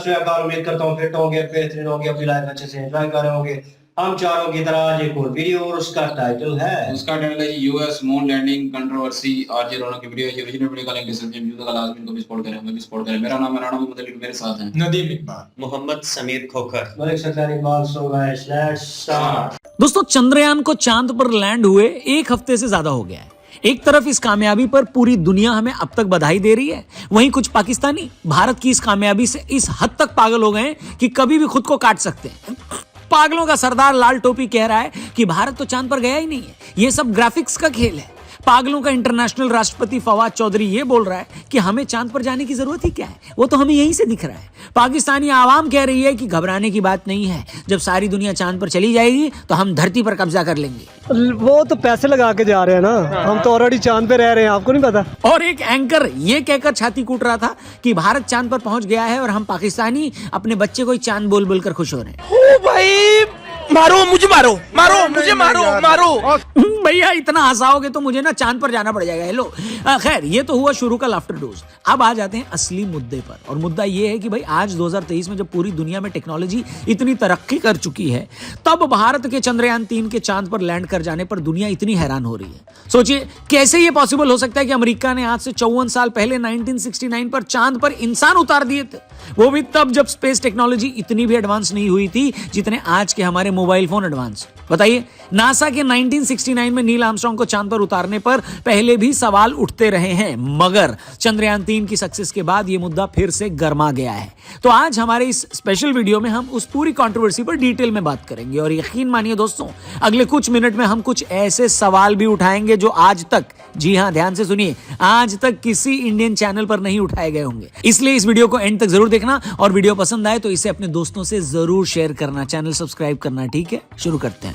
श्रेयकार, उम्मीद करता हूँ फिट होंगे, बेहतरीन होंगे, अपनी लाइफ अच्छे से एंजॉय कर रहे होंगे। हम चारों की तरह आज एक और वीडियो, और उसका टाइटल है यूएस मून लैंडिंग कंट्रोवर्सी। आज ये रोना की वीडियो है, ओरिजिनल वीडियो का लिंक डिस्क्रिप्शन में दूंगा, लाजमी इनको भी सपोर्ट करें, हमें भी सपोर्ट करें। मेरा नाम है राणा मोहम्मद अली, मेरे साथ हैं Nadeem Iqbal, Mohammad Sameer Khokhar, Malik Sattar Iqbal. So guys let's start. दोस्तों, चंद्रयान को चांद पर लैंड हुए एक हफ्ते से ज्यादा हो गया है। एक तरफ इस कामयाबी पर पूरी दुनिया हमें अब तक बधाई दे रही है, वहीं कुछ पाकिस्तानी भारत की इस कामयाबी से इस हद तक पागल हो गए हैं कि कभी भी खुद को काट सकते हैं। पागलों का सरदार लाल टोपी कह रहा है कि भारत तो चांद पर गया ही नहीं है, ये सब ग्राफिक्स का खेल है। पागलों का इंटरनेशनल राष्ट्रपति फवाद चौधरी ये बोल रहा है कि हमें चांद पर जाने की जरूरत ही क्या है, वो तो हमें यहीं से दिख रहा है। पाकिस्तानी आवाम कह रही है कि घबराने की बात नहीं है, जब सारी दुनिया चांद पर चली जाएगी तो हम धरती पर कब्जा कर लेंगे। वो तो पैसे लगा के जा रहे हैं ना, हम तो ऑलरेडी चांद पे रह रहे हैं, आपको नहीं पता। और एक एंकर ये कहकर छाती कूट रहा था कि भारत चांद पर पहुंच गया है और हम पाकिस्तानी अपने बच्चे को ही चांद बोल बोलकर खुश हो रहे हैं। ओ भाई, मारो मुझे, मारो मुझे, मारो। भैया इतना हंसाओगे तो मुझे ना चांद पर जाना पड़ जाएगा। हेलो, खैर ये तो हुआ शुरू का लाफ्टर डोज। अब आ जाते हैं असली मुद्दे पर, और मुद्दा ये है कि भाई आज 2023 में जब पूरी दुनिया में टेक्नोलॉजी इतनी तरक्की कर चुकी है, तब भारत के चंद्रयान 3 के चांद पर लैंड कर जाने पर दुनिया इतनी हैरान हो रही है। सोचिए कैसे ये पॉसिबल हो सकता है कि अमेरिका ने आज से 54 साल पहले 1969 पर चांद पर इंसान उतार दिए थे, वो भी तब जब स्पेस टेक्नोलॉजी इतनी भी एडवांस नहीं हुई थी जितने आज के हमारे मोबाइल फोन एडवांस। बताइए, नासा के 1969 में नील आर्मस्ट्रांग को चांद पर उतारने पर पहले भी सवाल उठते रहे हैं, मगर चंद्रयान 3 की सक्सेस के बाद यह मुद्दा फिर से गर्मा गया है। तो आज हमारे इस स्पेशल वीडियो में हम उस पूरी कंट्रोवर्सी पर डिटेल में बात करेंगे, और यकीन मानिए दोस्तों, अगले कुछ मिनट में हम कुछ ऐसे सवाल भी उठाएंगे जो आज तक, जी हां ध्यान से सुनिए, आज तक किसी इंडियन चैनल पर नहीं उठाए गए होंगे। इसलिए इस वीडियो को एंड तक जरूर देखना, और वीडियो पसंद आए तो इसे अपने दोस्तों से जरूर शेयर करना, चैनल सब्सक्राइब करना। ठीक है, शुरू करते हैं।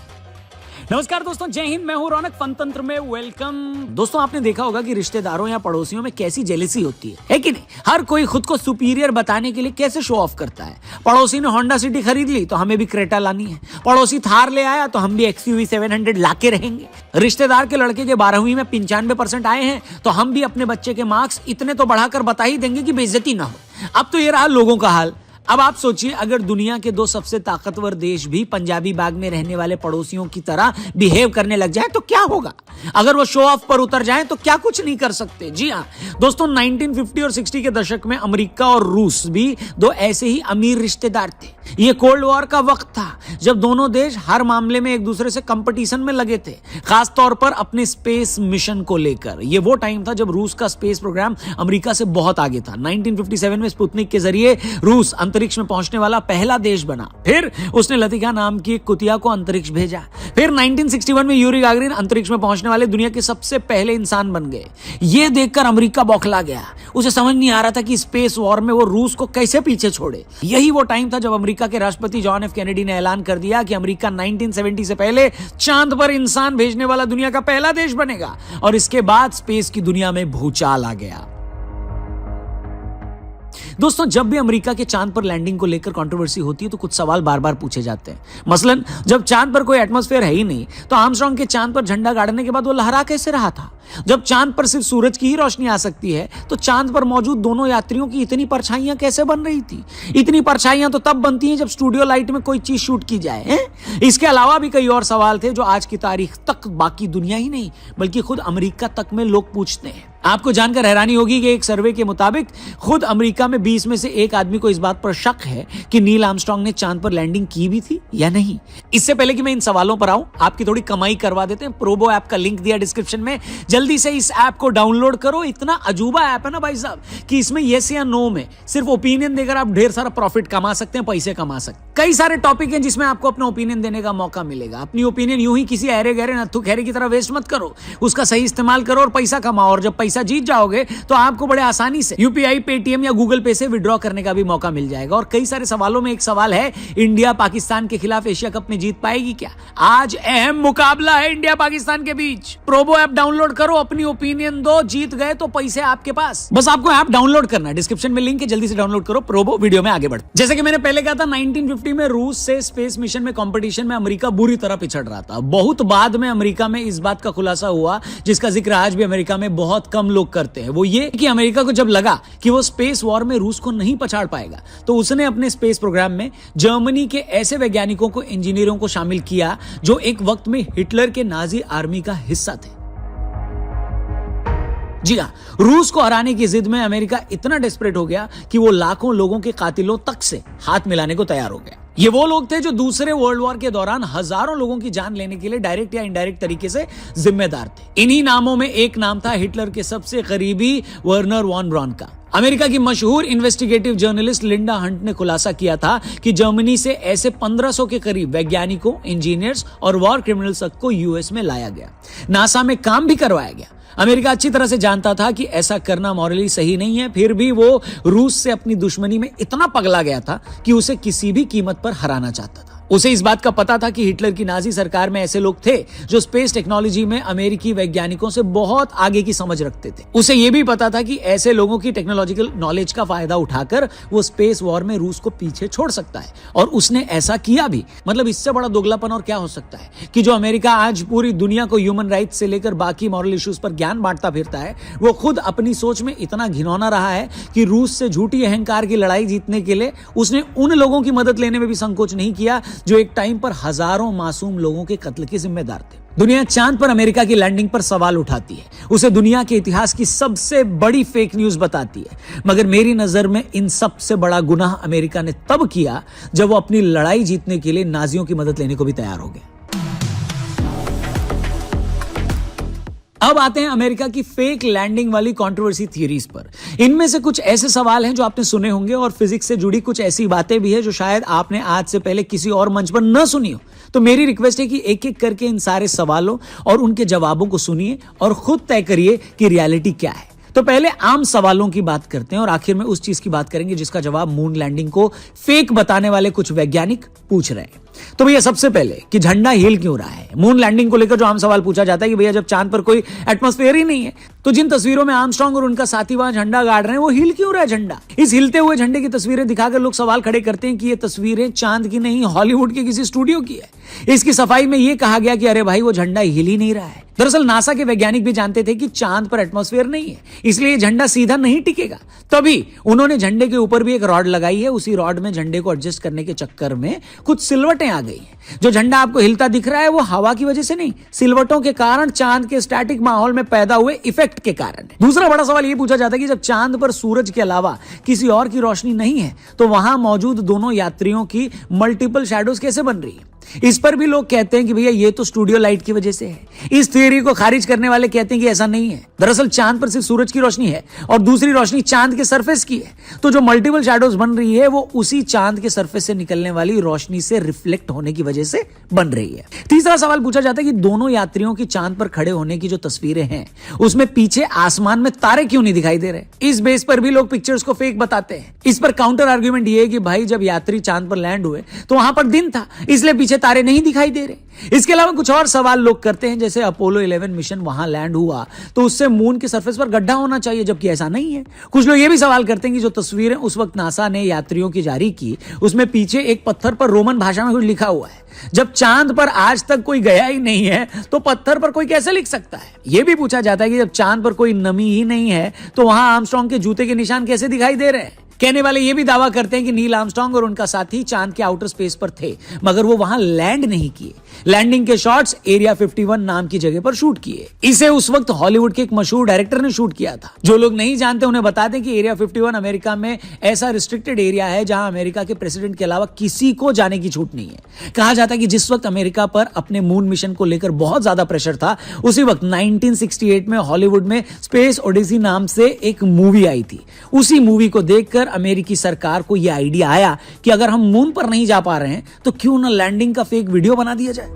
नमस्कार दोस्तों, जय हिंद, मैं हूं रौनक, फनतंत्र में वेलकम। दोस्तों, आपने देखा होगा कि रिश्तेदारों या पड़ोसियों में कैसी जेलसी होती है कि नहीं? हर कोई खुद को सुपीरियर बताने के लिए कैसे शो ऑफ करता है। पड़ोसी ने होंडा सिटी खरीद ली तो हमें भी क्रेटा लानी है, पड़ोसी थार ले आया तो हम भी XUV 700 लाके रहेंगे। रिश्तेदार के लड़के के 12वीं में 95% आए हैं तो हम भी अपने बच्चे के मार्क्स इतने तो बढ़ाकर बता ही देंगे कि बेइज्जती ना हो। अब तो ये रहा लोगों का हाल। अब आप सोचिए, अगर दुनिया के 2 सबसे ताकतवर देश भी पंजाबी बाग में रहने वाले पड़ोसियों की तरह बिहेव करने लग जाए तो क्या होगा? अगर वो शो ऑफ पर उतर जाएं तो क्या कुछ नहीं कर सकते। जी हां दोस्तों, 1950 और 60 के दशक में अमेरिका और रूस भी 2 ऐसे ही अमीर रिश्तेदार थे। ये कोल्ड वॉर का वक्त था जब दोनों देश हर मामले में एक दूसरे से कंपटीशन में लगे थे, खास तौर पर अपने स्पेस मिशन को लेकर। ये वो टाइम था जब रूस का स्पेस प्रोग्राम अमेरिका से बहुत आगे था। 1957 में स्पुतनिक के जरिए रूस अंतरिक्ष में पहुंचने वाला पहला देश बना। फिर उसने लतिका नाम की एक कुतिया को अंतरिक्ष भेजा। फिर 1961 में यूरी गागरिन अंतरिक्ष में पहुंचने वाले दुनिया के सबसे पहले इंसान बन गए। ये देखकर अमेरिका बौखला गया, उसे समझ नहीं आ रहा था कि स्पेस वॉर में वो रूस को कैसे पीछे छोड़े। यही वो टाइम था जब अमेरिका के राष्ट्रपति जॉन एफ कैनेडी ने ऐलान कर दिया कि अमेरिका 1970 से पहले चांद पर इंसान भेजने वाला दुनिया का पहला देश बनेगा, और इसके बाद स्पेस की दुनिया में भूचाल आ गया। दोस्तों, जब भी अमेरिका के चांद पर लैंडिंग को लेकर कंट्रोवर्सी होती है तो कुछ सवाल बार बार पूछे जाते हैं। मसलन, जब चांद पर कोई एटमॉस्फेयर है ही नहीं तो आर्मस्ट्रांग के चांद पर झंडा गाड़ने के बाद वो लहरा कैसे रहा था? जब चांद पर सिर्फ सूरज की ही रोशनी आ सकती है तो चांद पर मौजूद दोनों यात्रियों की इतनी परछाइयां कैसे बन रही थी? इतनी परछाइयां तो तब बनती हैं जब स्टूडियो लाइट में कोई चीज शूट की जाए। इसके अलावा भी कई और सवाल थे जो आज की तारीख तक बाकी दुनिया ही नहीं बल्कि खुद अमेरिका तक में लोग पूछते हैं। आपको जानकर हैरानी होगी कि एक सर्वे के मुताबिक खुद अमेरिका में 20 में से 1 आदमी को इस बात पर शक है कि नील आर्मस्ट्रांग ने चांद पर लैंडिंग की भी थी या नहीं। इससे पहले कि मैं इन सवालों पर आऊं, आपकी थोड़ी कमाई करवा देते हैं। प्रोबो ऐप का लिंक दिया डिस्क्रिप्शन में, जल्दी से इस ऐप को डाउनलोड करो। इतना अजूबा ऐप है ना भाई साहब कि इसमें येस या नो में सिर्फ ओपिनियन देकर आप ढेर सारा प्रॉफिट कमा सकते हैं, पैसे कमा सकते हैं। कई सारे टॉपिक हैं जिसमें आपको अपना ओपिनियन देने का मौका मिलेगा। अपनी ओपिनियन यूं ही किसी अरे गहरे नत्थु खैरे की तरह वेस्ट मत करो, उसका सही इस्तेमाल करो और पैसा कमाओ। और जब पैसा जीत जाओगे तो आपको बड़े आसानी से यूपीआई, पेटीएम या गूगल पे से विड्रॉ करने का भी मौका मिल जाएगा। और कई सारे सवालों में एक सवाल है, इंडिया पाकिस्तान के खिलाफ एशिया कप में जीत पाएगी क्या? आज अहम मुकाबला है इंडिया पाकिस्तान के बीच। प्रोबो ऐप डाउनलोड करो, अपनी ओपिनियन दो, जीत गए तो पैसे आपके पास। बस आपको ऐप डाउनलोड करना है, डिस्क्रिप्शन में लिंक है, जल्दी से डाउनलोड करो प्रोबो। वीडियो में आगे बढ़, जैसे कि मैंने पहले कहा था, 1950 में रूस से स्पेस मिशन में कंपटीशन में अमेरिका बुरी तरह पिछड़ रहा था। बहुत बाद में अमेरिका में इस बात का खुलासा हुआ जिसका जिक्र आज भी अमेरिका में बहुत कम कम लोग करते हैं वो ये कि अमेरिका को जब लगा कि वो स्पेस वॉर में रूस को नहीं पछाड़ पाएगा तो उसने अपने स्पेस प्रोग्राम में जर्मनी के ऐसे वैज्ञानिकों को, इंजीनियरों को शामिल किया जो एक वक्त में हिटलर के नाजी आर्मी का हिस्सा थे। जी हां, रूस को हराने की जिद में अमेरिका इतना डेस्परेट हो गया कि वो लाखों लोगों के कातिलों तक से हाथ मिलाने को तैयार हो गया। ये वो लोग थे जो दूसरे वर्ल्ड वॉर के दौरान हजारों लोगों की जान लेने के लिए डायरेक्ट या इनडायरेक्ट तरीके से जिम्मेदार थे। इन्हीं नामों में एक नाम था हिटलर के सबसे करीबी वर्नर वॉन ब्रॉन का। अमेरिका की मशहूर इन्वेस्टिगेटिव जर्नलिस्ट लिंडा हंट ने खुलासा किया था कि जर्मनी से ऐसे 1500 के करीब वैज्ञानिकों, इंजीनियर्स और वॉर क्रिमिनल्स को यूएस में लाया गया। नासा में काम भी करवाया गया। अमेरिका अच्छी तरह से जानता था कि ऐसा करना मॉरली सही नहीं है, फिर भी वो रूस से अपनी दुश्मनी में इतना पगला गया था कि उसे किसी भी कीमत पर हराना चाहता था। उसे इस बात का पता था कि हिटलर की नाजी सरकार में ऐसे लोग थे जो स्पेस टेक्नोलॉजी में अमेरिकी वैज्ञानिकों से बहुत आगे की समझ रखते थे। उसे यह भी पता था कि ऐसे लोगों की टेक्नोलॉजिकल नॉलेज का फायदा उठाकर वो स्पेस वॉर में रूस को पीछे छोड़ सकता है, और उसने ऐसा किया भी। मतलब इससे बड़ा दोगलापन और क्या हो सकता है कि जो अमेरिका आज पूरी दुनिया को ह्यूमन राइट्स से लेकर बाकी मॉरल इश्यूज पर ज्ञान बांटता फिरता है, वो खुद अपनी सोच में इतना घिनौना रहा है कि रूस से झूठी अहंकार की लड़ाई जीतने के लिए उसने उन लोगों की मदद लेने में भी संकोच नहीं किया जो एक टाइम पर हजारों मासूम लोगों के कत्ल के जिम्मेदार थे। दुनिया चांद पर अमेरिका की लैंडिंग पर सवाल उठाती है, उसे दुनिया के इतिहास की सबसे बड़ी फेक न्यूज बताती है, मगर मेरी नजर में इन सबसे बड़ा गुनाह अमेरिका ने तब किया जब वो अपनी लड़ाई जीतने के लिए नाजियों की मदद लेने को भी तैयार हो गए। अब आते हैं अमेरिका की फेक लैंडिंग वाली कंट्रोवर्सी थियरीज पर। इनमें से कुछ ऐसे सवाल हैं जो आपने सुने होंगे, और फिजिक्स से जुड़ी कुछ ऐसी बातें भी है जो शायद आपने आज से पहले किसी और मंच पर न सुनी हो। तो मेरी रिक्वेस्ट है कि एक एक करके इन सारे सवालों और उनके जवाबों को सुनिए और खुद तय करिए कि रियलिटी क्या है। तो पहले आम सवालों की बात करते हैं और आखिर में उस चीज की बात करेंगे जिसका जवाब मून लैंडिंग को फेक बताने वाले कुछ वैज्ञानिक पूछ रहे हैं। तो भैया सबसे पहले कि झंडा हिल क्यों रहा है? मून लैंडिंग को लेकर जो आम सवाल पूछा जाता है कि भैया जब चांद पर कोई एटमॉस्फेयर ही नहीं है तो जिन तस्वीरों में आर्मस्ट्रांग और उनका साथी वहां झंडा गाड़ रहे हैं वो हिल क्यों रहा है झंडा? इस हिलते हुए झंडे की तस्वीरें दिखाकर लोग सवाल खड़े करते हैं कि ये तस्वीरें चांद की नहीं, हॉलीवुड के किसी स्टूडियो की है। इसकी सफाई में यह कहा गया कि अरे भाई वो झंडा हिल ही नहीं रहा है। दरअसल नासा के वैज्ञानिक भी जानते थे कि चांद पर एटमॉस्फेयर नहीं है, इसलिए झंडा सीधा नहीं टिकेगा। तभी उन्होंने झंडे के ऊपर भी एक रॉड लगाई है। उसी रॉड में झंडे को एडजस्ट करने के चक्कर में कुछ सिलवटें आ गई हैं। जो झंडा आपको हिलता दिख रहा है वो हवा की वजह से नहीं, सिलवटों के कारण चांद के स्टैटिक माहौल में पैदा हुए इफेक्ट के कारण है। दूसरा बड़ा सवाल ये पूछा जाता है कि जब चांद पर सूरज के अलावा किसी और की रोशनी नहीं है तो वहां मौजूद दोनों यात्रियों की मल्टीपल शैडोज कैसे बन रही है? इस पर भी लोग कहते हैं कि भैया ये तो स्टूडियो लाइट की वजह से है। इस थ्योरी को खारिज करने वाले कहते हैं कि ऐसा नहीं है। दरअसल चांद पर सिर्फ सूरज की रोशनी है और दूसरी रोशनी चांद के सरफेस की है, तो जो मल्टीपल शैडोज बन रही है वो उसी चांद के सरफेस से निकलने वाली रोशनी से रिफ्लेक्ट होने की वजह से बन रही है। तीसरा सवाल पूछा जाता है कि दोनों यात्रियों की चांद पर खड़े होने की जो तस्वीरें हैं उसमें पीछे आसमान में तारे क्यों नहीं दिखाई दे रहे? इस बेस पर भी लोग पिक्चर्स को फेक बताते हैं। इस पर काउंटर आर्ग्यूमेंट ये है कि भाई जब यात्री चांद पर लैंड हुए तो वहां पर दिन था, इसलिए पीछे तारे नहीं दिखाई दे रहे। इसके अलावा कुछ और सवाल लोग करते हैं, जैसे अपोलो 11 मिशन वहां लैंड हुआ तो उससे मून के सरफेस पर गड्ढा होना चाहिए, जबकि ऐसा नहीं है। कुछ लोग ये भी सवाल करते हैं कि जो तस्वीरें उस वक्त नासा ने यात्रियों की जारी की उसमें पीछे एक पत्थर पर रोमन भाषा में कुछ लिखा हुआ है। जब चांद पर आज तक कोई गया ही नहीं है तो पत्थर पर कोई कैसे लिख सकता है? यह भी पूछा जाता है कि जब चांद पर कोई नमी ही नहीं है तो वहां आर्मस्ट्रांग के जूते के निशान कैसे दिखाई दे रहे हैं? कहने वाले ये भी दावा करते हैं कि नील आर्मस्ट्रांग और उनका साथी चांद के आउटर स्पेस पर थे मगर वो वहां लैंड नहीं किए। लैंडिंग के शॉट्स एरिया 51 नाम की जगह पर शूट किए। इसे उस वक्त हॉलीवुड के एक मशहूर डायरेक्टर ने शूट किया था। जो लोग नहीं जानते उन्हें बता दें कि एरिया 51 अमेरिका में ऐसा रिस्ट्रिक्टेड एरिया है जहां अमेरिका के प्रेसिडेंट के अलावा किसी को जाने की छूट नहीं है। कहा जाता है कि जिस वक्त अमेरिका पर अपने मून मिशन को लेकर बहुत ज्यादा प्रेशर था उसी वक्त 1968 में हॉलीवुड में स्पेस ओडिसी नाम से एक मूवी आई थी। उसी मूवी को देखकर अमेरिकी सरकार को यह आइडिया आया कि अगर हम मून पर नहीं जा पा रहे हैं तो क्यों ना लैंडिंग का फेक वीडियो बना दिया जाए।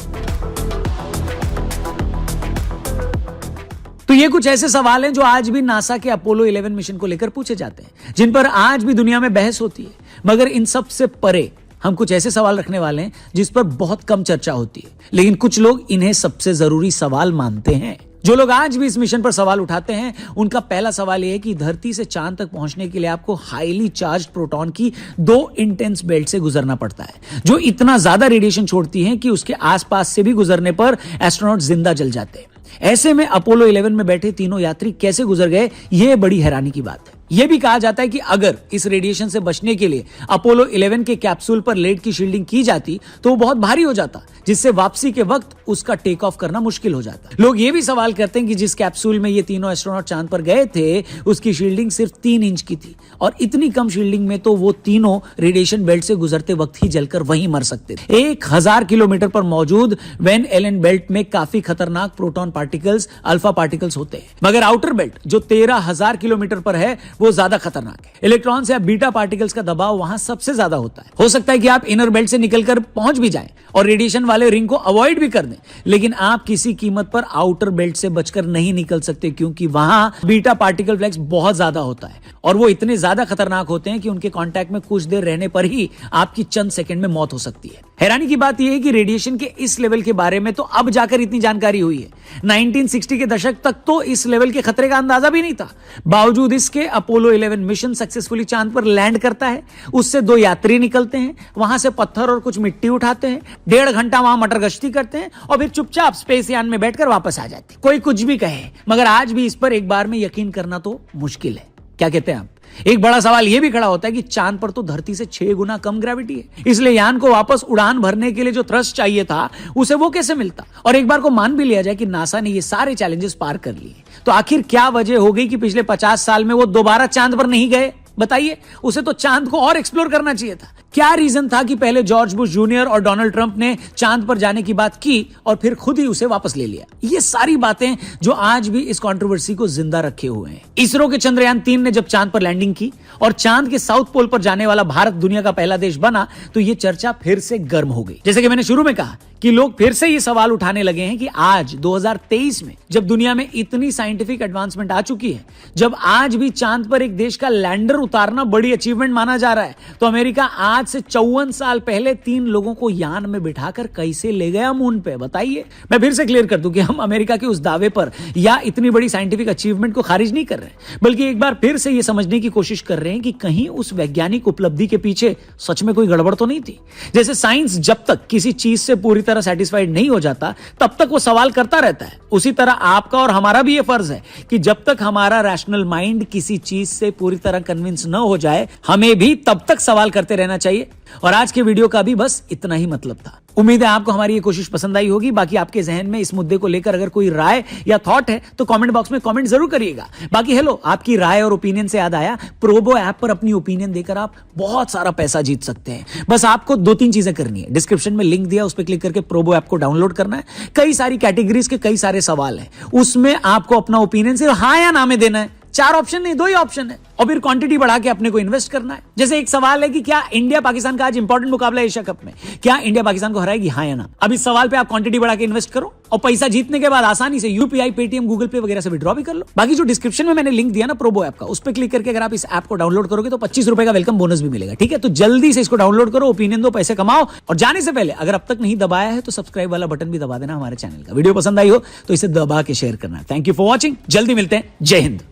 तो ये कुछ ऐसे सवाल हैं जो आज भी नासा के अपोलो 11 मिशन को लेकर पूछे जाते हैं, जिन पर आज भी दुनिया में बहस होती है। मगर इन सब से परे हम कुछ ऐसे सवाल रखने वाले हैं जिस पर बहुत कम चर्चा होती है, लेकिन कुछ लोग इन्हें सबसे जरूरी सवाल मानते हैं। जो लोग आज भी इस मिशन पर सवाल उठाते हैं उनका पहला सवाल यह है कि धरती से चांद तक पहुंचने के लिए आपको हाईली चार्ज्ड प्रोटॉन की 2 इंटेंस बेल्ट से गुजरना पड़ता है, जो इतना ज्यादा रेडिएशन छोड़ती हैं कि उसके आसपास से भी गुजरने पर एस्ट्रोनॉट जिंदा जल जाते हैं। ऐसे में अपोलो 11 में बैठे तीनों यात्री कैसे गुजर गए, यह बड़ी हैरानी की बात है। यह भी कहा जाता है कि अगर इस रेडिएशन से बचने के लिए अपोलो 11 के कैप्सूल पर लेड की शील्डिंग की जाती तो वो बहुत भारी हो जाता, जिससे वापसी के वक्त उसका टेक ऑफ करना मुश्किल हो जाता। लोग ये भी सवाल करते हैं कि जिस कैप्सूल में ये तीनों एस्ट्रोनॉट चांद पर गए थे उसकी शील्डिंग सिर्फ 3 इंच की थी, और इतनी कम शील्डिंग में तो वो तीनों रेडिएशन बेल्ट से गुजरते वक्त ही जलकर वहीं मर सकते थे। 1000 किलोमीटर पर मौजूद वैन एलन बेल्ट में काफी खतरनाक प्रोटॉन पार्टिकल्स, अल्फा पार्टिकल्स होते हैं, मगर आउटर बेल्ट जो 13,000 किलोमीटर पर है वो ज्यादा खतरनाक है। इलेक्ट्रॉन्स या बीटा पार्टिकल्स का दबाव वहां सबसे ज्यादा होता है। हो सकता है कि आप इनर बेल्ट से निकलकर पहुंच भी जाएं और रेडिएशन वाले रिंग को अवॉइड भी कर दें, लेकिन आप किसी कीमत पर आउटर बेल्ट से बचकर नहीं निकल सकते, क्योंकि वहां बीटा पार्टिकल फ्लक्स बहुत ज्यादा होता है और वो इतने ज्यादा खतरनाक होते हैं कि उनके कांटेक्ट में कुछ देर रहने पर ही आपकी चंद सेकंड में मौत हो सकती है। हैरानी की बात यह है कि रेडिएशन के इस लेवल के बारे में तो अब जाकर इतनी जानकारी हुई है। 1960 के दशक तक तो इस लेवल के खतरे का अंदाजा भी नहीं था। बावजूद इसके अपोलो 11 मिशन सक्सेसफुली चांद पर लैंड करता है, उससे 2 यात्री निकलते हैं, वहां से पत्थर और कुछ मिट्टी उठाते हैं, 1.5 घंटा वहां मटर गश्ती करते हैं और फिर चुपचाप स्पेस यान में बैठकर वापस आ जाते हैं। कोई कुछ भी कहे, मगर आज भी इस पर एक बार में यकीन करना तो मुश्किल है। क्या कहते हैं आप? एक बड़ा सवाल यह भी खड़ा होता है कि चांद पर तो धरती से 6 गुना कम ग्रेविटी है, इसलिए यान को वापस उड़ान भरने के लिए जो थ्रस्ट चाहिए था उसे वो कैसे मिलता? और एक बार को मान भी लिया जाए कि नासा ने ये सारे चैलेंजेस पार कर लिए, तो आखिर क्या वजह हो गई कि पिछले 50 साल में वो दोबारा चांद पर नहीं गए? बताइए, उसे तो चांद को और एक्सप्लोर करना चाहिए था। क्या रीजन था कि पहले जॉर्ज बुश जूनियर और डोनाल्ड ट्रंप ने चांद पर जाने की बात की और फिर खुद ही उसे वापस ले लिया? ये सारी बातें जो आज भी इस कंट्रोवर्सी को जिंदा रखे हुए हैं। इसरो के चंद्रयान 3 ने जब चांद पर लैंडिंग की और चांद के साउथ पोल पर जाने वाला भारत दुनिया का पहला देश बना, तो ये चर्चा फिर से गर्म हो गई। जैसे कि मैंने शुरू में कहा कि लोग फिर से ये सवाल उठाने लगे हैं कि आज 2023 में जब दुनिया में इतनी साइंटिफिक एडवांसमेंट आ चुकी है, जब आज भी चांद पर एक देश का लैंडर उतारना बड़ी अचीवमेंट माना जा रहा है, तो अमेरिका आज से 54 साल पहले 3 लोगों को यान में बिठाकर कैसे ले गया मून पे? बताइए। मैं फिर से क्लियर कर दूं कि हम अमेरिका के उस दावे पर या इतनी बड़ी साइंटिफिक अचीवमेंट को खारिज नहीं कर रहे, बल्कि एक बार फिर से यह समझने की कोशिश कर रहे हैं कि कहीं उस वैज्ञानिक उपलब्धि के पीछे सच में कोई गड़बड़ तो नहीं थी। जैसे साइंस जब तक किसी चीज से पूरी तरह सेटिस्फाइड नहीं हो जाता तब तक वो सवाल करता रहता है, उसी तरह आपका और हमारा भी ये फर्ज है कि जब तक हमारा रैशनल माइंड किसी चीज से पूरी तरह कन्विंस न हो जाए, हमें भी तब तक सवाल करते रहना चाहिए। और आज के वीडियो का भी बस इतना ही मतलब था। उम्मीद है आपको हमारी ये कोशिश पसंद आई होगी। बाकी आपके जहन में इस मुद्दे को लेकर अगर कोई राय या थॉट है तो कमेंट बॉक्स में कमेंट जरूर करिएगा। बाकी हेलो, आपकी राय और ओपिनियन से याद आया, प्रोबो ऐप पर अपनी ओपिनियन देकर आप बहुत सारा पैसा जीत सकते हैं। बस आपको 2-3 चीजें करनी है। डिस्क्रिप्शन में लिंक दिया, उस पर क्लिक करके प्रोबो ऐप को डाउनलोड करना है। कई सारी कैटेगरीज के कई सारे सवाल हैं, उसमें आपको अपना ओपिनियन सिर्फ हाँ या ना में देना है। 4 ऑप्शन नहीं, 2 ही ऑप्शन है, और फिर क्वांटिटी बढ़ा के अपने को इन्वेस्ट करना है। जैसे एक सवाल है कि क्या इंडिया पाकिस्तान का आज इंपॉर्टेंट मुकाबला एशिया कप में, क्या इंडिया पाकिस्तान को हराएगी, हाँ या ना? अब इस सवाल पे आप क्वांटिटी बढ़ा के इन्वेस्ट करो और पैसा जीतने के बाद आसानी से यूपीआई, पेटीएम, गूगल पे वगैरह से विड्रॉ भी कर लो। बाकी जो डिस्क्रिप्शन में मैंने लिंक दिया ना प्रोबो ऐप का, उस पर क्लिक करके अगर आप इस ऐप को डाउनलोड करोगे तो 25 रुपए का वेलकम बोनस भी मिलेगा। ठीक है, तो जल्दी से इसको डाउनलोड करो, ओपिनियन दो, पैसे कमाओ। और जाने से पहले अगर अब तक नहीं दबाया है तो सब्सक्राइब वाला बटन भी दबा देना हमारे चैनल का। वीडियो पसंद आई हो तो इसे दबा के शेयर करना। थैंक यू फॉर वॉचिंग, जल्दी मिलते हैं। जय हिंद।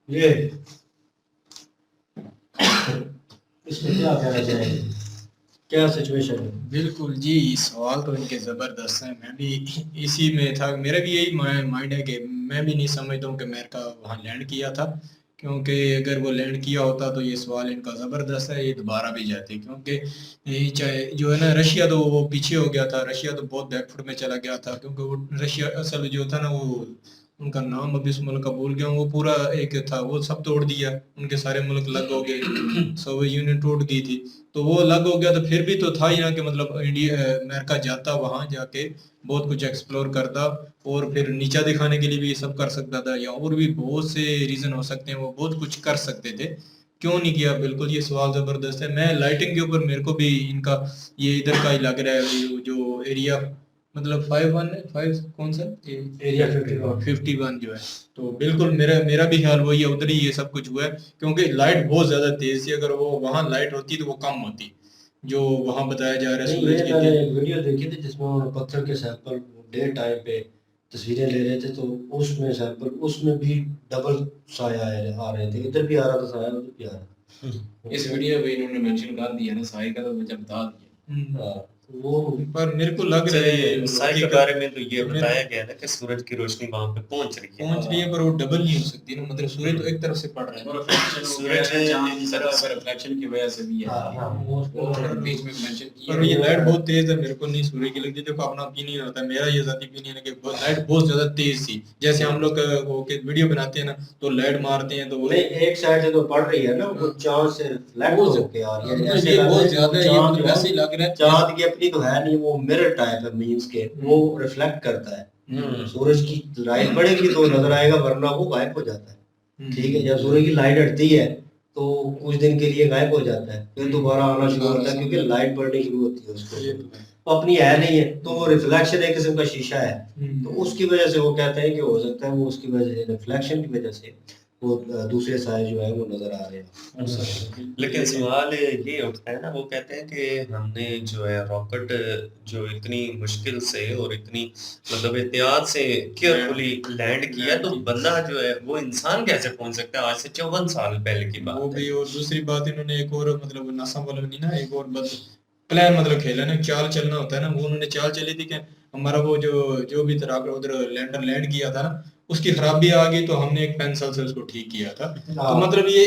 ये इसमें क्या कहना चाहेंगे, क्या सिचुएशन है? बिल्कुल जी, सवाल तो इनके ज़बरदस्त हैं। मैं भी इसी में था, मेरा भी यही माइंड है कि मैं भी नहीं समझता हूँ कि अमेरिका वहाँ लैंड किया था, क्योंकि अगर वो लैंड किया होता तो ये सवाल इनका ज़बरदस्त है, ये दोबारा भी जाते। क्योंकि ये चाहे जो है ना, रशिया तो वो पीछे हो गया था, रशिया तो बहुत बैकफुट में चला गया था, क्योंकि वो रशिया असल जो था ना, वो उनका नाम अभी इस मुल्क का भूल गया हूँ, वो पूरा एक था, वो सब तोड़ दिया, उनके सारे मुल्क अलग हो गए, सोवियत यूनियन टूट गई थी, तो वो अलग हो गया। तो फिर भी तो था ही ना कि मतलब इंडिया अमेरिका जाता, वहाँ जाके बहुत कुछ एक्सप्लोर करता और फिर नीचा दिखाने के लिए भी ये सब कर सकता था, या और भी बहुत से रीज़न हो सकते हैं, वो बहुत कुछ कर सकते थे, क्यों नहीं किया? बिल्कुल ये सवाल ज़बरदस्त है। मैं लाइटिंग के ऊपर मेरे को भी इनका ये इधर का ही लग रहा है, जो एरिया मतलब 5 कौन सा एरिया 51 जो है, तो बिल्कुल मेरा भी ख्याल वही है, उधर ही ये सब कुछ हुआ है, क्योंकि लाइट बहुत ज्यादा तेज थी। अगर वो वहाँ लाइट होती तो वो कम होती, जो वहाँ बताया जा रहा है सूरज की। मैंने एक वीडियो देखी थी जिसमें उन्होंने पत्थर के सैंपल डे टाइम पे तस्वीरें ले रहे थे, तो उसमें सैंपल उसमें भी डबल साया आ रहे थे, इधर भी आ रहा था साया, उधर भी आ रहा था। इस वीडियो में इन्होंने मेंशन कर दिया ना साई का, तो मुझे बता दिया। हाँ। वो पर मेरे को लग रहा है साई के बारे में तो ये बताया गया ना कि सूरज की रोशनी वहां पे पहुंच रही है, पर वो डबल नहीं हो सकती ना, मतलब सूरज तो एक तरफ से पड़ रहा है, सूरज रिफ्लेक्शन की वजह से भी है। बीच में मेंशन किया पर ये लाइट बहुत तेज है, मेरे को नहीं सूर्य की लगती। देखो अपना ओपिनियन होता है, मेरा ये जाती ओपिनियन है कि लाइट बहुत ज्यादा तेज थी। जैसे हम लोग वो के वीडियो बनाते हैं ना तो लाइट मारते हैं तो वो नहीं, एक साइड से तो पड़ रही है ना, वो चांद से रिफ्लेक्ट होके आ रही है, ये बहुत ज्यादा, ये मतलब वैसे ही लग रहा है चांद की अपनी तो है नहीं, वो मिरर टाइप है, मींस के वो रिफ्लेक्ट करता है। सूरज की लाइट पड़ेगी तो नजर आएगा, वरना वो गायब हो जाता है। ठीक है, जब सूरज की लाइट हटती है तो कुछ दिन के लिए गायब हो जाता है, फिर दोबारा आना शुरू होता है, क्योंकि लाइट पड़नी शुरू होती है उसको। तो अपनी है नहीं है, तो वो रिफ्लेक्शन एक किस्म का शीशा है, तो उसकी वजह से वो कहते हैं कि हो सकता है वो उसकी वजह से, रिफ्लेक्शन की वजह से वो दूसरे साए जो है वो नजर आ रहे हैं। लेकिन सवाल ये उठता है ना, वो कहते हैं कि हमने जो है रॉकेट जो इतनी मुश्किल से और इतनी मतलब एहतियात से केयरफुली लैंड किया, तो बंदा जो है वो इंसान कैसे पहुंच सकता है? आज से 54 साल पहले की बात वो है। भी। और दूसरी बात इन्होंने एक और मतलब नासा वालों ने ना एक और प्लान मतलब खेला ना, चाल चलना होता है ना, वो उन्होंने चाल चली थी कि हमारा वो जो भी तरह उधर लैंडर लैंड किया था ना, उसकी खराबी आ गई तो हमने एक पेंसिल से उसको ठीक किया था। तो मतलब ये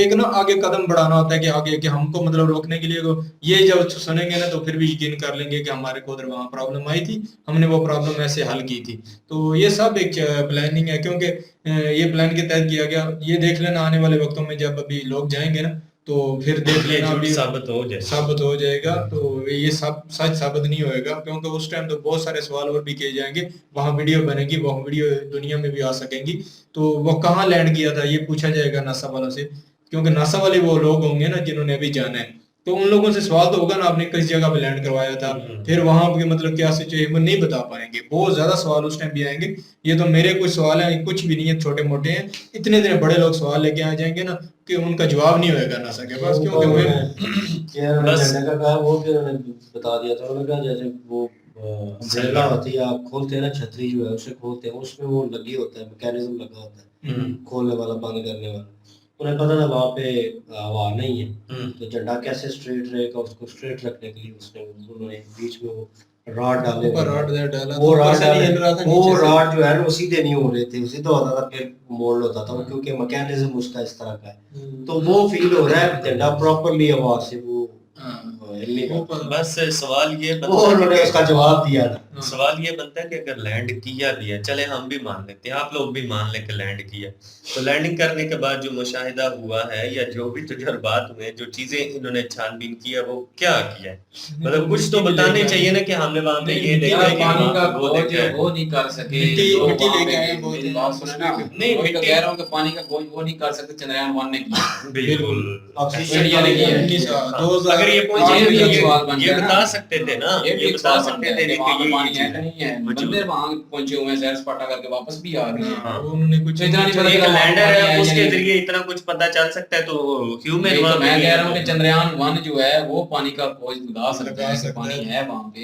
एक ना आगे कदम बढ़ाना होता है कि आगे कि हमको मतलब रोकने के लिए ये जब सुनेंगे ना तो फिर भी यकीन कर लेंगे कि हमारे को उधर वहाँ प्रॉब्लम आई थी, हमने वो प्रॉब्लम ऐसे हल की थी। तो ये सब एक प्लानिंग है, क्योंकि ये प्लान के तहत किया गया। ये देख लेना आने वाले वक्तों में जब अभी लोग जाएंगे ना तो फिर देख लेना अभी साबित हो जाएगा। तो ये सब सच साबित नहीं होएगा, क्योंकि उस टाइम तो बहुत सारे सवाल और भी किए जाएंगे, वहां वीडियो बनेगी, वो वीडियो दुनिया में भी आ सकेंगी। तो वो कहाँ लैंड किया था ये पूछा जाएगा नासा वालों से, क्योंकि नासा वाले वो लोग होंगे ना जिन्होंने अभी जाना है, तो उन लोगों से सवाल तो होगा ना आपने किस जगह पे लैंड करवाया था, फिर वहां पे मतलब क्या सिचुएशन, वो नहीं बता पाएंगे। बहुत ज्यादा सवाल उस टाइम भी आएंगे। ये तो मेरे कुछ सवाल हैं, कुछ भी नहीं है, छोटे मोटे हैं। इतने दिन बड़े लोग सवाल लेके आ जाएंगे ना कि उनका जवाब नहीं होएगा नासा के पास, क्योंकि वो भी उन्होंने बता दिया था। उन्होंने कहा जैसे वो अम्ब्रेला होती है, आप खोलते हैं ना, छतरी जो है उसे खोलते हैं, उसमें वो लगी होता है, मैकेनिज्म लगा होता है खोलने वाला बंद करने वाला। उन्हें पता था वहाँ पे हवा नहीं है, तो झंडा कैसे स्ट्रेट रहेगा, उसको स्ट्रेट रखने के लिए उन्होंने बीच में वो रॉड डाले, वो रॉड जो है वो सीधे नहीं हो रहे थे, सीधा होता था फिर मोल्ड होता था, क्योंकि मैकेनिज्म उसका इस तरह का है। तो वो फील हो रहा है झंडा प्रॉपरली हवा से वो बस सवाल ये उन्होंने उसका जवाब दिया था। सवाल ये बनता है कि अगर लैंड किया भी है, चले हम भी मान लेते हैं, आप लोग भी मान लें कि लैंड किया, तो लैंडिंग करने के बाद जो मुशाहिदा हुआ है या जो भी तजुर्बात हुए, जो चीजें इन्होंने छानबीन की है, वो क्या किया है? मतलब कुछ तो बताने चाहिए ना कि हमने वहां पे ये देखा है, पानी का वो नहीं कर सके, मिट्टी लेके आए, बात सुने ना, नहीं मैं तो कह रहा हूं कि पानी का खोज वो नहीं कर सकते, चंद्रयान 1 ने किया। बिल्कुल इंडिया ने किया। अगर ये ये बता सकते थे ना, ये बता सकते थे कि पानी है नहीं है, बंदे वहां पहुंचे हुए हैं, सैर सपाटा करके वापस भी आ गए हैं। उन्होंने कुछ इतना नहीं पता, एक लैंडर है उसके जरिए इतना कुछ पता चल सकता है, तो ह्यूमन तो मैं कह रहा हूं कि चंद्रयान 1 जो है वो पानी का खोज बता सकता है कि पानी है वहां पे।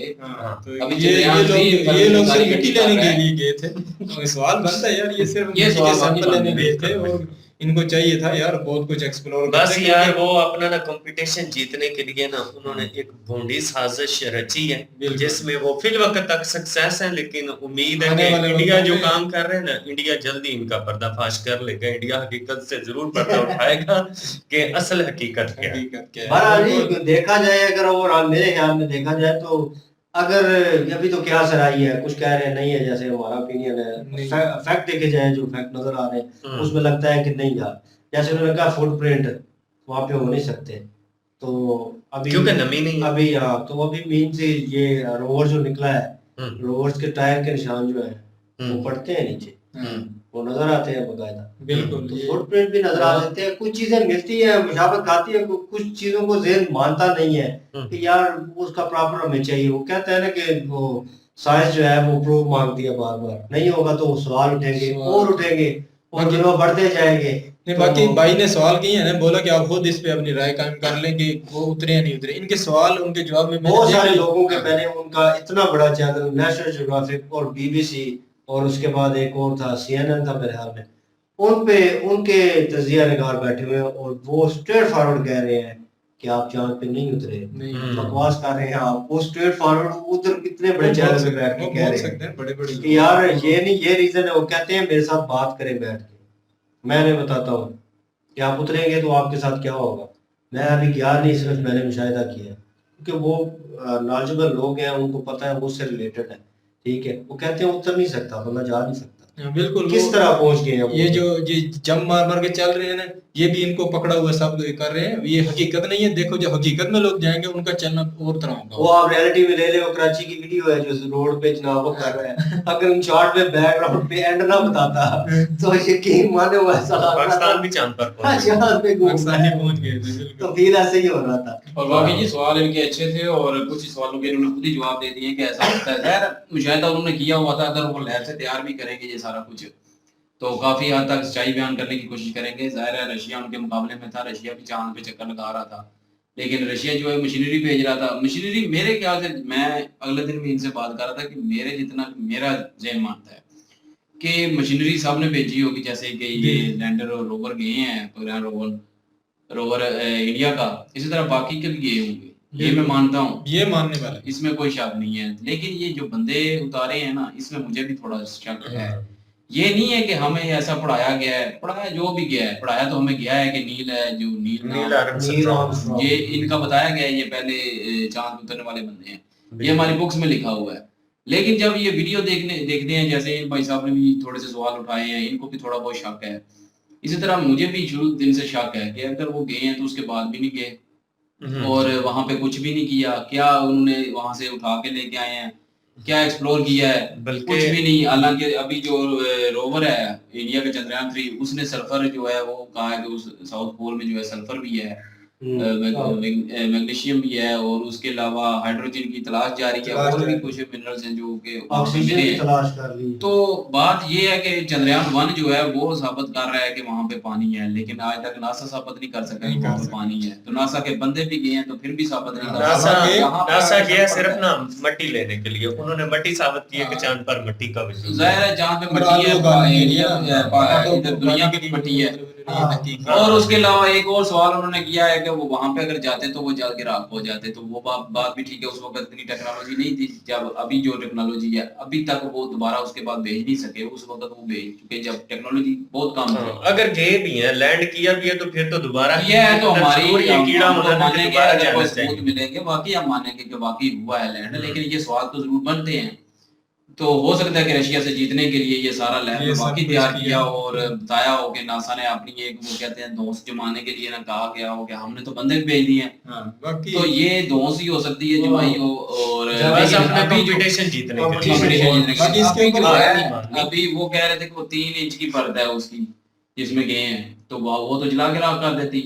अभी ये लोग सिर्फ मिट्टी लेने के लिए गए थे, तो सवाल बनता है यार, ये सिर्फ मिट्टी के सैंपल लेने गए थे और इनको चाहिए था यार बहुत कुछ एक्सप्लोर बस यार वो अपना ना कंपटीशन जीतने के लिए ना उन्होंने एक भोंडी साजिश रची है, जिसमें वो फिल वक्त तक सक्सेस है। लेकिन उम्मीद है कि इंडिया जो काम कर रहे हैं ना, इंडिया जल्दी इनका पर्दाफाश कर लेगा। इंडिया हकीकत से जरूर पर्दा उठाएगा कि असल हकीकत क्या है। देखा जाए अगर, और मेरे ख्याल में देखा जाए तो अगर अभी तो क्या सराही है, कुछ कह रहे हैं नहीं है, जैसे हमारा ओपिनियन है, फैक्ट देखे जाए जो फैक्ट नजर आ रहे हैं उसमें लगता है कि नहीं यार, जैसे उन्होंने कहा फुटप्रिंट वहां पे हो नहीं सकते, तो अभी क्योंकि नमी नहीं है। अभी हाँ, तो अभी मीन से ये रोवर जो निकला है, रोवर्स के टायर के निशान जो है वो पड़ते हैं नीचे, वो नजर आते हैं बकायदा। बिल्कुल, तो फुटप्रिंट भी नजर आ जाते हैं, कुछ चीजें मिलती है, मुशाबत खाती है, कुछ चीजों को ज़हन मानता नहीं है कि यार उसका प्रॉपर हमें चाहिए। वो कहता है ना कि वो साइंस जो है वो प्रूफ मांगती है बार बार, नहीं होगा तो सवाल उठेंगे और उठेंगे और गिनों बढ़ते जाएंगे। नहीं, बाकी भाई ने सवाल किए हैं ना, बोला कि आप खुद इस पे अपनी राय कायम कर लें कि वो उतरे या नहीं उतरे। इनके सवाल उनके जवाब में बहुत सारे लोगों के, मैंने उनका इतना बड़ा चैनल नेशनल ज्योग्राफिक और BBC और उसके बाद एक और था CNN था मेरे ख्याल में, उन पे उनके तजिया निगार बैठे हुए हैं और वो स्ट्रेट फॉरवर्ड कह रहे हैं कि आप चांद पे नहीं उतरे, नहीं बकवास कर रहे हैं आप, वो स्ट्रेट फॉरवर्ड उधर कितने बड़े चैनल पे बैठ के कह रहे सकते हैं हैं बड़े बड़े कि यार ये नहीं, ये रीजन है। वो कहते हैं मेरे साथ बात करें बैठ के, मैं नहीं बताता हूँ कि आप उतरेंगे तो आपके साथ क्या होगा। मैं अभी गया नहीं, सिर्फ मैंने मुशाहिदा किया, क्योंकि वो नॉलेजेबल लोग हैं, उनको पता है, वो उससे रिलेटेड है, ठीक है। वो कहते हैं उतर नहीं सकता, बंदा जा नहीं सकता। बिल्कुल किस तरह पहुंच गए हैं वो? ये जो ये जम मार मार के चल रहे हैं ना, ये भी इनको पकड़ा हुआ सब कर रहे हैं, ये हकीकत नहीं है। देखो जो हकीकत में लोग जाएंगे उनका चलना और तरह होगा। वो आप रियलिटी में ले ले, वो कराची की वीडियो है जो रोड पे जनाब वो कर रहा है, अगर उन शॉट पे बैकग्राउंड पे एंड ना बताता तो यकीन माने वो ऐसा लग रहा पाकिस्तान भी चांद पर पहुंच गया। चांद पे घूम पाकिस्तान ही पहुंच गए थे, बिल्कुल। तो फिर ऐसे ही हो रहा था। और वाकई ये सवाल इनके अच्छे थे और कुछ ही सवालों के इन्होंने खुद ही जवाब दे दिए कि ऐसा होता है। ज़ाहिर मुशाहिदा उन्होंने किया हुआ था, अगर वो लहर से तैयार भी करेंगे ये सारा कुछ तो काफी हद तक सच्चाई बयान करने की कोशिश करेंगे। जाहिर है रशिया उनके मुकाबले में था, रशिया भी चांद पे चक्कर लगा रहा था, लेकिन रशिया जो है मशीनरी भेज रहा था। मशीनरी मेरे ख्याल से, मैं अगले दिन भी इनसे बात कर रहा था कि मेरे जितना मेरा ज़हन मानता है कि मशीनरी साहब ने भेजी होगी, जैसे कि ये लैंडर और रोवर गए हैं, प्रोग्राम रोवर इंडिया का, इसी तरह बाकी के भी गए होंगे, ये मैं मानता हूँ, ये मानने वाला इसमें कोई शक नहीं है। लेकिन ये जो बंदे उतारे हैं ना, इसमें मुझे भी थोड़ा शक है। ये नहीं है कि हमें ऐसा पढ़ाया गया है, पढ़ाया जो भी गया है, पढ़ाया तो हमें गया है कि नील है, जो नील आर्मस्ट्रांग, ये इनका बताया गया है, ये पहले चांद उतरने वाले बंदे हैं, ये हमारी बुक्स में लिखा हुआ है। लेकिन जब ये वीडियो देखते हैं, जैसे इन भाई साहब ने भी थोड़े से सवाल उठाए हैं, इनको भी थोड़ा बहुत शक है। इसी तरह मुझे भी शुरू दिन से शक है कि अगर वो गए हैं तो उसके बाद भी नहीं गए और वहां पे कुछ भी नहीं किया, क्या उन्होंने वहां से उठा के लेके आए हैं, क्या एक्सप्लोर किया है, कुछ भी नहीं। हालांकि अभी जो रोवर है इंडिया का चंद्रयान 3, उसने सल्फर जो है वो कहा है कि उस साउथ पोल में जो है सल्फर भी है, मैग्नीशियम भी है, और उसके अलावा हाइड्रोजन की तलाश जारी है, और भी कुछ मिनरल्स हैं जो कि ऑक्सीजन की तलाश कर ली। तो बात ये है कि चंद्रयान 1 जो है वो साबित कर रहा है कि वहां पे पानी है, लेकिन आज तक नासा साबित नहीं कर सका कि वहां पे पानी है। तो नासा के बंदे भी गए हैं तो फिर भी साबित नहीं कर सका। नासा गया सिर्फ ना मट्टी लेने के लिए, उन्होंने मट्टी साबित की है कि चांद पर मट्टी का वजूद जाहिर है, जहाँ पे मट्टी है, इधर दुनिया की मट्टी है। और उसके अलावा एक और सवाल उन्होंने किया है कि वो वहां पे अगर जाते तो वो जल के राख हो जाते, तो वो बात भी ठीक है। उस वक्त इतनी टेक्नोलॉजी नहीं थी, जब अभी जो टेक्नोलॉजी है अभी तक वो दोबारा उसके बाद भेज नहीं सके, उस वक्त वो भेज चुके जब टेक्नोलॉजी बहुत कम थी। अगर गए भी हैं, लैंड किया भी है, तो फिर तो दोबारा ये है तो हमारी ये कीड़ा मानेंगे, अगर कोई सबूत मिलेंगे वाकई हम मानेंगे कि वाकई हुआ है लैंड। लेकिन ये सवाल तो जरूर बनते हैं। तो हो सकता है कि रशिया से जीतने के लिए ये सारा लैब वाकई तैयार किया और बताया हो कि नासा ने अपनी एक वो कहते हैं दोस्त जमाने के लिए ना कहा गया हो कि हमने तो बंदे भेज दिए हैं। तो ये दोस्त ही हो सकती है जमाई हो, और कंपटीशन जीतने अभी वो कह रहे थे कि वो 3 इंच की पर्दा है उसकी जिसमें गए हैं, तो वो तो जला के राख कर देती।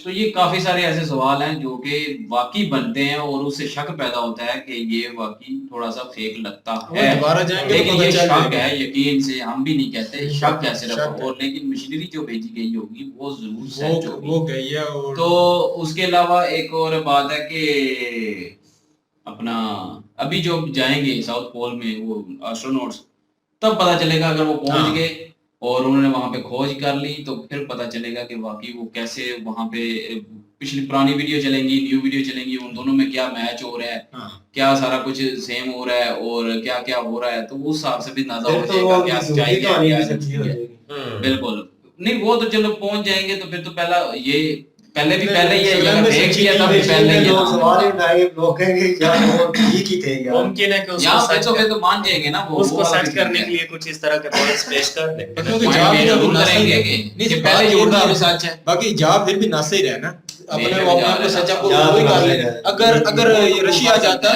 तो ये काफी सारे ऐसे सवाल हैं जो कि वाकई बनते हैं और उससे शक पैदा होता है कि ये वाकई थोड़ा सा फेक लगता है। लेकिन ये शक है, यकीन से हम भी नहीं कहते, शक है सिर्फ। और लेकिन मशीनरी जो भेजी गई होगी वो जरूर सच होगी, वो गई है। और तो उसके अलावा एक और बात है कि अपना अभी जो जाएंगे साउथ पोल में वो एस्ट्रोनॉट्स, तब पता चलेगा अगर वो पहुंच गए और उन्होंने वहां पे खोज कर ली, तो फिर पता चलेगा कि वाकई वो कैसे वहां पे पिछली पुरानी वीडियो चलेंगी, न्यू वीडियो चलेंगी, उन दोनों में क्या मैच हो रहा है, क्या सारा कुछ सेम हो रहा है और क्या क्या हो रहा है। तो उस हिसाब से भी अंदाजा हो जाएगा क्या सच्चाई है। बिल्कुल नहीं, वो तो चलो पहुंच जाएंगे तो फिर तो पहले भी ये फेक किया था, पहले ये सवाल उठाएंगे, लोग कहेंगे यार वो ठीक ही थे यार। मुमकिन है कि उसको फिर तो मान जाएंगे ना, वो उसको सच करने के लिए कुछ इस तरह के पॉइंट्स पेश कर दें, क्योंकि जवाब करेंगे कि पहले झूठ था अभी सच है। बाकी जवाब फिर भी ना सही रहे ना, अपने को सच्चा को वही कर ले। अगर रशिया जाता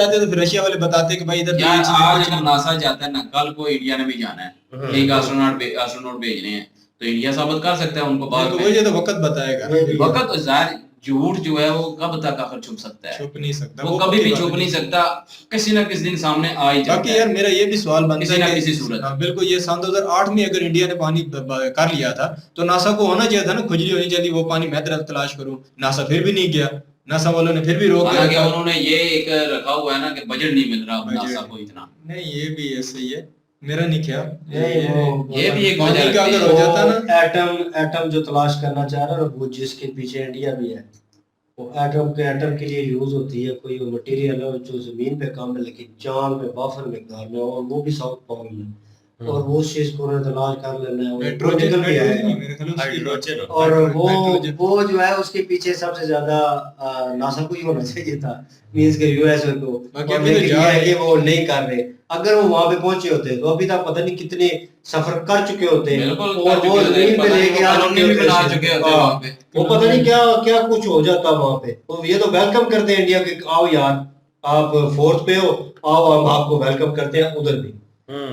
तो फिर रशिया वाले बताते कि भाई इधर आज अगर नासा जाता है ना, कल को इंडिया ने भी जाना है, एक एस्ट्रोनॉट भेजने हैं, तो इंडिया साबित कर सकता है उनको बाद में। वही तो वक्त बताएगा, वक्त जाहिर झूठ जो है वो कब तक आखिर छुप सकता है, छुप नहीं सकता, वो कभी भी छुप नहीं सकता, किसी ना किसी दिन सामने आ ही जाता है। बाकी यार मेरा ये भी सवाल बनता है किसी सूरत। बिल्कुल, ये सन 2008 में अगर इंडिया ने पानी कर लिया था तो नासा को होना चाहिए था ना, खुजली होनी चाहिए वो पानी मैं तलाश करूं। नासा फिर भी नहीं गया, नासा वालों ने फिर भी रोक दिया। उन्होंने ये एक रखा हुआ है ना कि बजट नहीं मिल रहा नासा को इतना। नहीं, ये भी ऐसे ही है, मेरा नहीं ख्याल। ये भी एक वजह का अगर हो जाता ना, एटम जो तलाश करना चाह रहा है वो जिसके पीछे इंडिया भी है, वो एटम के लिए यूज होती है, कोई मटेरियल है जो जमीन पे कम है लेकिन चांद पे वाफर मिकदार में, और वो भी साउथ पोल में, और वो उस चीज को उन्होंने तलाश कर लेना है, और हाइड्रोजन भी है, मेरे ख्याल उसकी हाइड्रोजन और हाइड्रोजन। वो जो है उसके पीछे सबसे ज्यादा नासा को ही होना चाहिए था, मींस के यूएस को, बाकी और अभी तो लेकिन जा ये है रहे कि वो नहीं कर रहे। अगर वो वहां पे पहुंचे होते तो अभी तक पता नहीं कितने सफर कर चुके होते, बिल्कुल और वो जमीन पे लेके आ कॉलोनी भी बना चुके होते वहां पे। वो पता नहीं क्या क्या कुछ हो जाता वहां पे। तो ये तो वेलकम करते हैं इंडिया के, आओ यार आप फोर्थ पे हो, आओ हम आपको वेलकम करते हैं उधर भी,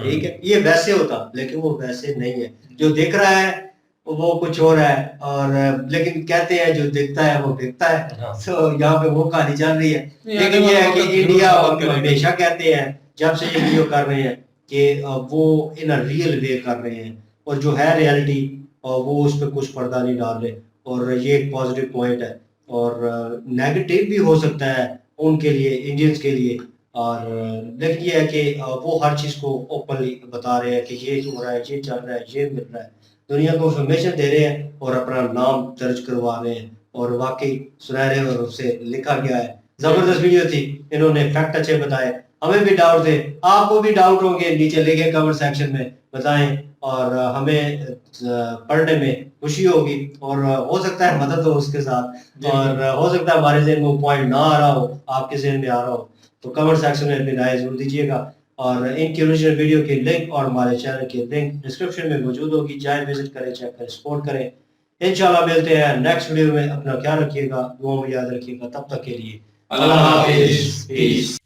ठीक है, ये वैसे होता, लेकिन वो वैसे नहीं है। जो दिख रहा है वो कुछ और है, और लेकिन कहते हैं जो दिखता है वो बिकता है। तो यहाँ पे वो कहानी चल रही है, लेकिन ये है कि इंडिया हमेशा कहते हैं जब से ये वीडियो कर रहे हैं कि वो इन रियल वे कर रहे हैं, और जो है रियलिटी वो उस पर कुछ पर्दा नहीं डाल रहे, और ये एक पॉजिटिव पॉइंट है। और नेगेटिव भी हो सकता है उनके लिए, इंडियंस के लिए, और लेकिन ये है कि वो हर चीज़ को ओपनली बता रहे हैं कि ये हो रहा है, ये चल रहा है, ये मिल रहा है, दुनिया को इंफॉर्मेशन दे रहे हैं और अपना नाम दर्ज करवा रहे हैं, और वाकई सुनहरे और उससे लिखा गया है। जबरदस्त वीडियो थी, इन्होंने फैक्ट अच्छे बताए, हमें भी डाउट थे, आपको भी डाउट होंगे, नीचे लिखे कमेंट सेक्शन में बताएं, और हमें पढ़ने में खुशी होगी, और हो सकता है मदद हो उसके साथ, और हो सकता है हमारे जहन में पॉइंट ना आ रहा हो, आपके जहन में आ रहा हो, तो कमेंट सेक्शन में अपनी राय जरूर दीजिएगा। और इनकी ओरिजिनल वीडियो की लिंक और हमारे चैनल की लिंक डिस्क्रिप्शन में मौजूद होगी, जाए विजिट करें, चेक करें, सपोर्ट करें। इंशाल्लाह मिलते हैं नेक्स्ट वीडियो में, अपना ख्याल रखिएगा, दुआ में याद रखिएगा, तब तक के लिए अल्लाह हाफिज़। पीस।